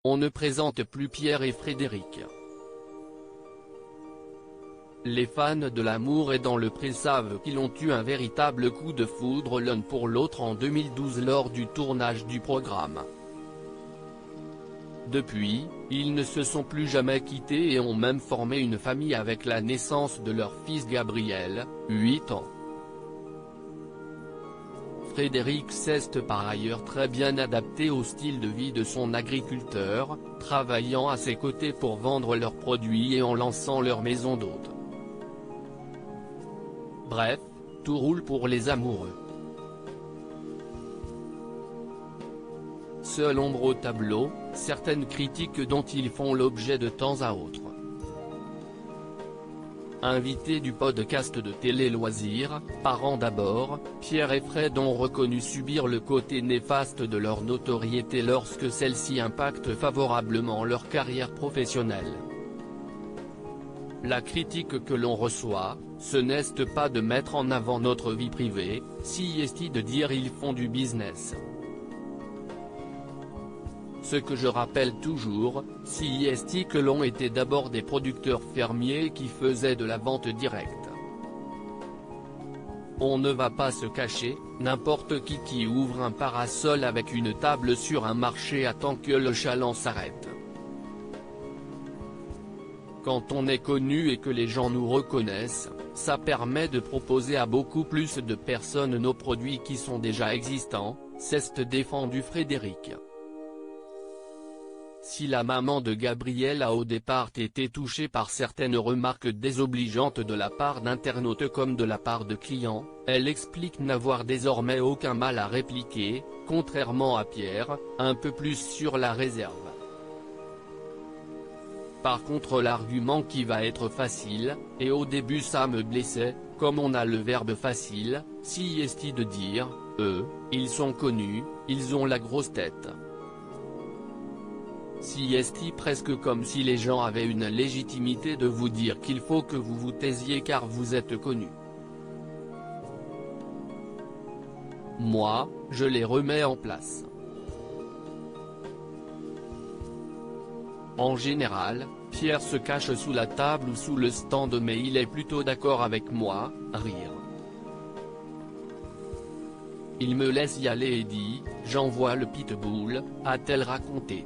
On ne présente plus Pierre et Frédéric. Les fans de l'amour et dans le pré savent qu'ils ont eu un véritable coup de foudre l'un pour l'autre en 2012 lors du tournage du programme. Depuis, ils ne se sont plus jamais quittés et ont même formé une famille avec la naissance de leur fils Gabriel, 8 ans. Frédéric s'est par ailleurs très bien adapté au style de vie de son agriculteur, travaillant à ses côtés pour vendre leurs produits et en lançant leur maison d'hôte. Bref, tout roule pour les amoureux. Seule ombre au tableau, certaines critiques dont ils font l'objet de temps à autre. Invités du podcast de Télé Loisirs, Parents d'abord, Pierre et Fred ont reconnu subir le côté néfaste de leur notoriété lorsque celle-ci impacte favorablement leur carrière professionnelle. La critique que l'on reçoit, ce n'est pas de mettre en avant notre vie privée, si est de dire ils font du business. Ce que je rappelle toujours, si est que l'on était d'abord des producteurs fermiers qui faisaient de la vente directe. On ne va pas se cacher, n'importe qui ouvre un parasol avec une table sur un marché attend que le chaland s'arrête. Quand on est connu et que les gens nous reconnaissent, ça permet de proposer à beaucoup plus de personnes nos produits qui sont déjà existants, c'est défendu Frédéric. Si la maman de Gabriel a au départ été touchée par certaines remarques désobligeantes de la part d'internautes comme de la part de clients, elle explique n'avoir désormais aucun mal à répliquer, contrairement à Pierre, un peu plus sur la réserve. Par contre l'argument qui va être facile, et au début ça me blessait, comme on a le verbe facile, si est de dire, ils sont connus, ils ont la grosse tête. Si est presque comme si les gens avaient une légitimité de vous dire qu'il faut que vous vous taisiez car vous êtes connu. Moi, je les remets en place. En général, Pierre se cache sous la table ou sous le stand mais il est plutôt d'accord avec moi, rire. Il me laisse y aller et dit, j'envoie le pitbull, a-t-elle raconté.